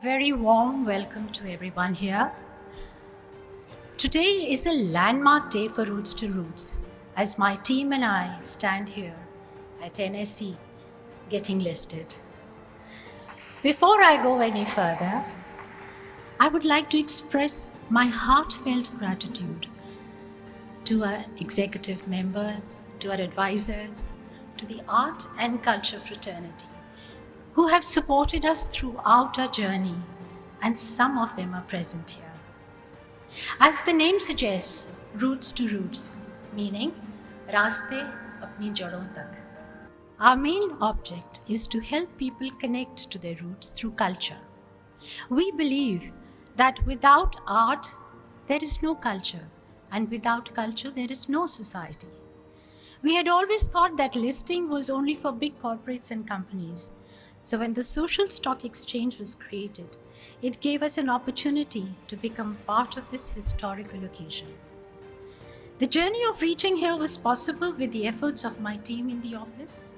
Very warm welcome to everyone here. Today is a landmark day for Roots to Roots as my team and I stand here at NSE getting listed. Before I go any further, I would like to express my heartfelt gratitude to our executive members, to our advisors, to the art and culture fraternity who have supported us throughout our journey, and some of them are present here. As the name suggests, Roots to Roots, meaning Raaste apni jadon tak. Our main object is to help people connect to their roots through culture. We believe that without art, there is no culture, and without culture, there is no society. We had always thought that listing was only for big corporates and companies. So when the Social Stock Exchange was created, it gave us an opportunity to become part of this historical occasion. The journey of reaching here was possible with the efforts of my team in the office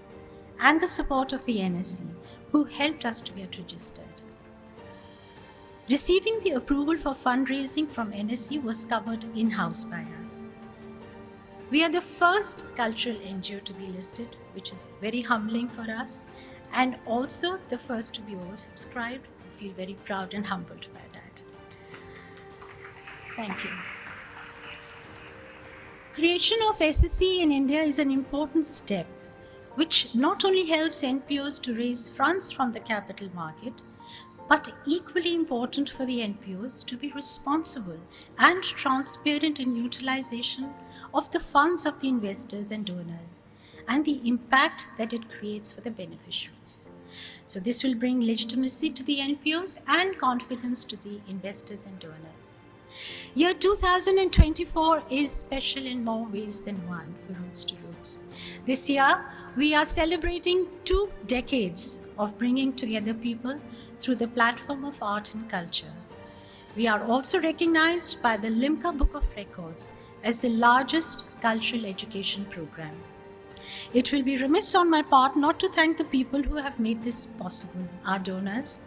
and the support of the NSE, who helped us to get registered. Receiving the approval for fundraising from NSE was covered in-house by us. We are the first cultural NGO to be listed, which is very humbling for us, and also the first to be oversubscribed. I feel very proud and humbled by that. Thank you. Creation of SSC in India is an important step, which not only helps NPOs to raise funds from the capital market, but equally important for the NPOs to be responsible and transparent in utilization of the funds of the investors and donors, and the impact that it creates for the beneficiaries. So this will bring legitimacy to the NPOs and confidence to the investors and donors. Year 2024 is special in more ways than one for Roots to Roots. This year, we are celebrating 2 decades of bringing together people through the platform of art and culture. We are also recognized by the Limca Book of Records as the largest cultural education program. It will be remiss on my part not to thank the people who have made this possible. Our donors,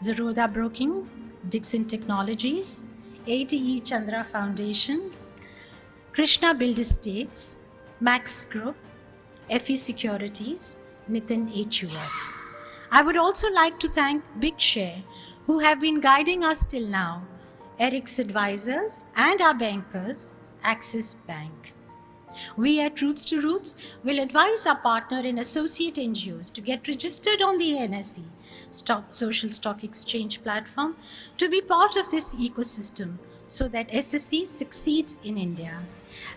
Zerodha Broking, Dixon Technologies, ATE Chandra Foundation, Krishna Build Estates, Max Group, FE Securities, Nitin HUF. I would also like to thank Big Share, who have been guiding us till now, Eric's advisors and our bankers, Axis Bank. We at Roots to Roots will advise our partner and associate NGOs to get registered on the NSE Social Stock Exchange platform to be part of this ecosystem so that SSC succeeds in India.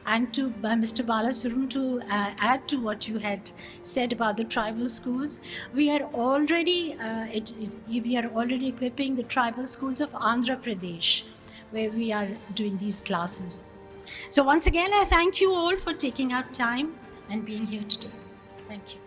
And to Mr. Balasurum, to add to what you had said about the tribal schools, we are already equipping the tribal schools of Andhra Pradesh, where we are doing these classes. So once again, I thank you all for taking out time and being here today. Thank you.